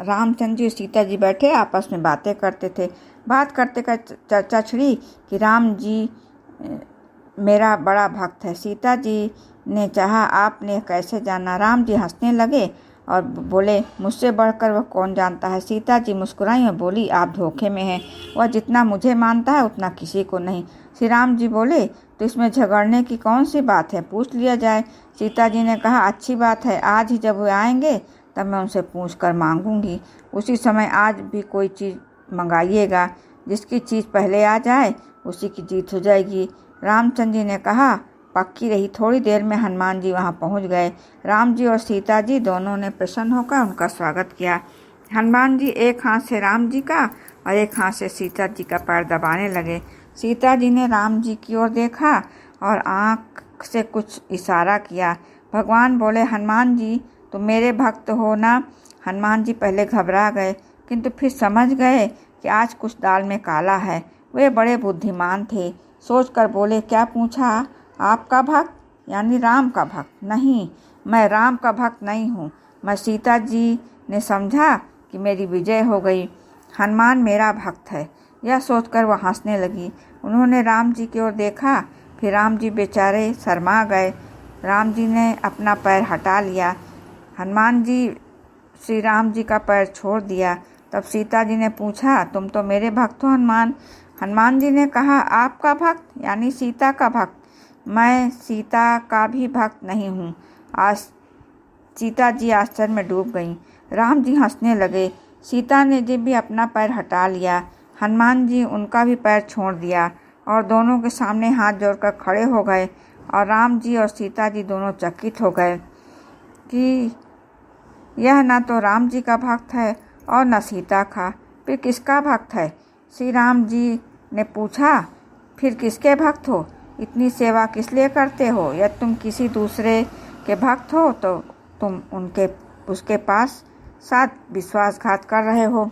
रामचंद्र जी और सीता जी बैठे आपस में बातें करते थे। बात करते कर चर्चा छिड़ी कि राम जी मेरा बड़ा भक्त है। सीता जी ने चाहा आपने कैसे जाना। राम जी हंसने लगे और बोले मुझसे बढ़कर वह कौन जानता है। सीता जी मुस्कुराई और बोली आप धोखे में हैं, वह जितना मुझे मानता है उतना किसी को नहीं। श्री राम जी बोले तो इसमें झगड़ने की कौन सी बात है, पूछ लिया जाए। सीता जी ने कहा अच्छी बात है, आज ही जब वे आएंगे तब मैं उनसे पूछ कर मांगूंगी। उसी समय आज भी कोई चीज़ मंगाइएगा, जिसकी चीज़ पहले आ जाए उसी की जीत हो जाएगी। रामचंद्र जी ने कहा पक्की रही। थोड़ी देर में हनुमान जी वहां पहुंच गए। राम जी और सीता जी दोनों ने प्रसन्न होकर उनका स्वागत किया। हनुमान जी एक हाथ से राम जी का और एक हाथ से सीता जी का पैर दबाने लगे। सीता जी ने राम जी की ओर देखा और आंख से कुछ इशारा किया। भगवान बोले हनुमान जी तुम मेरे भक्त हो ना। हनुमान जी पहले घबरा गए किंतु फिर समझ गए कि आज कुछ दाल में काला है। वे बड़े बुद्धिमान थे, सोचकर बोले क्या पूछा, आपका भक्त यानी राम का भक्त? नहीं, मैं राम का भक्त नहीं हूँ। मैं सीता जी ने समझा कि मेरी विजय हो गई, हनुमान मेरा भक्त है। यह सोचकर वह हंसने लगी। उन्होंने राम जी की ओर देखा, फिर राम जी बेचारे शर्मा गए। राम जी ने अपना पैर हटा लिया। हनुमान जी श्री राम जी का पैर छोड़ दिया। तब सीता जी ने पूछा तुम तो मेरे भक्त हो हनुमान। हनुमान जी ने कहा आपका भक्त यानी सीता का भक्त? मैं सीता का भी भक्त नहीं हूँ। आज सीता जी आश्चर्य में डूब गईं। राम जी हंसने लगे। सीता ने जब भी अपना पैर हटा लिया, हनुमान जी उनका भी पैर छोड़ दिया और दोनों के सामने हाथ जोड़कर खड़े हो गए। और राम जी और सीता जी दोनों चकित हो गए कि यह न तो राम जी का भक्त है और न सीता का, फिर किसका भक्त है? श्री राम जी ने पूछा फिर किसके भक्त हो? इतनी सेवा किस लिए करते हो? यदि तुम किसी दूसरे के भक्त हो तो तुम उसके पास साथ विश्वासघात कर रहे हो,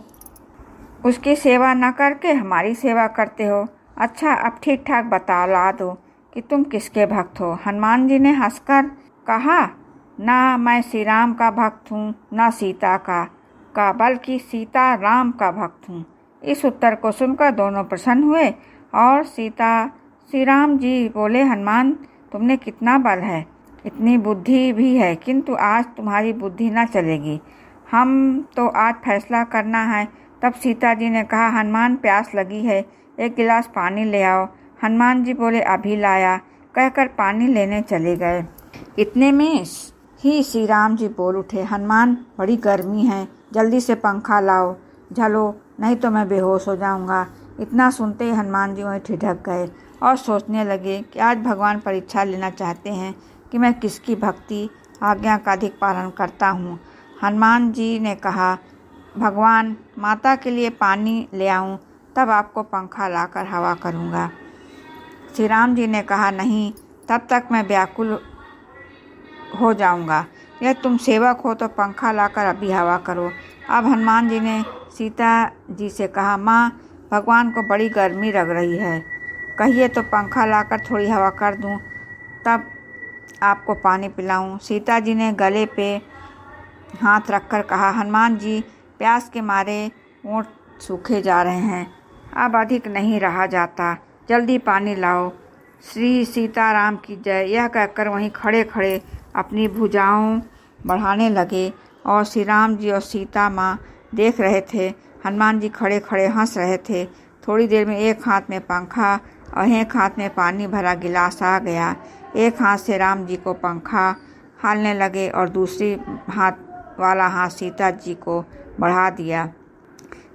उसकी सेवा न करके हमारी सेवा करते हो। अच्छा अब ठीक ठाक बता दो कि तुम किसके भक्त हो। हनुमान जी ने हंसकर कहा ना मैं श्री राम का भक्त हूँ ना सीता का बल्कि सीता राम का भक्त हूँ। इस उत्तर को सुनकर दोनों प्रसन्न हुए और श्री राम जी बोले हनुमान तुमने कितना बल है, इतनी बुद्धि भी है, किंतु आज तुम्हारी बुद्धि न चलेगी, हम तो आज फैसला करना है। तब सीता जी ने कहा हनुमान प्यास लगी है, एक गिलास पानी ले आओ। हनुमान जी बोले अभी लाया, कहकर पानी लेने चले गए। इतने में ही श्री राम जी बोल उठे हनुमान बड़ी गर्मी है, जल्दी से पंखा लाओ, झलो नहीं तो मैं बेहोश हो जाऊंगा। इतना सुनते ही हनुमान जी वहीं ठिठक गए और सोचने लगे कि आज भगवान परीक्षा लेना चाहते हैं कि मैं किसकी भक्ति आज्ञा का अधिक पालन करता हूँ। हनुमान जी ने कहा भगवान माता के लिए पानी ले आऊँ तब आपको पंखा लाकर हवा करूँगा। श्री राम जी ने कहा नहीं, तब तक मैं व्याकुल हो जाऊँगा। यह तुम सेवक हो तो पंखा लाकर अभी हवा करो। अब हनुमान जी ने सीता जी से कहा माँ भगवान को बड़ी गर्मी लग रही है, कहिए तो पंखा लाकर थोड़ी हवा कर दूँ, तब आपको पानी पिलाऊँ। सीता जी ने गले पे हाथ रखकर कहा हनुमान जी प्यास के मारे ओंठ सूखे जा रहे हैं, अब अधिक नहीं रहा जाता, जल्दी पानी लाओ। श्री सीताराम की जय। यह कहकर वहीं खड़े खड़े अपनी भुजाओं बढ़ाने लगे और श्री राम जी और सीता माँ देख रहे थे। हनुमान जी खड़े खड़े हंस रहे थे। थोड़ी देर में एक हाथ में पंखा और एक हाथ में पानी भरा गिलास आ गया। एक हाथ से राम जी को पंखा हालने लगे और दूसरी हाथ वाला हाथ सीता जी को बढ़ा दिया।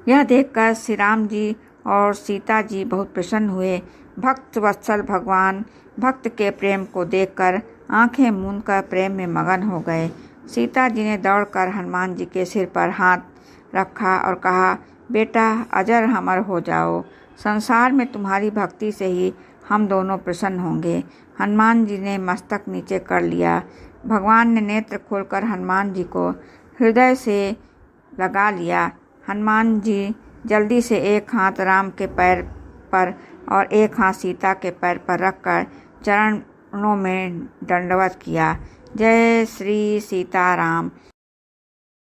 यह देखकर श्री राम जी और सीता जी बहुत प्रसन्न हुए। भक्त वत्सल भगवान भक्त के प्रेम को देखकर आंखें मूंदकर प्रेम में मगन हो गए। सीता जी ने दौड़कर हनुमान जी के सिर पर हाथ रखा और कहा बेटा अजर अमर हो जाओ, संसार में तुम्हारी भक्ति से ही हम दोनों प्रसन्न होंगे। हनुमान जी ने मस्तक नीचे कर लिया। भगवान ने नेत्र खोलकर हनुमान जी को हृदय से लगा लिया। हनुमान जी जल्दी से एक हाथ राम के पैर पर और एक हाथ सीता के पैर पर रखकर चरणों में दंडवत किया। जय श्री सीताराम।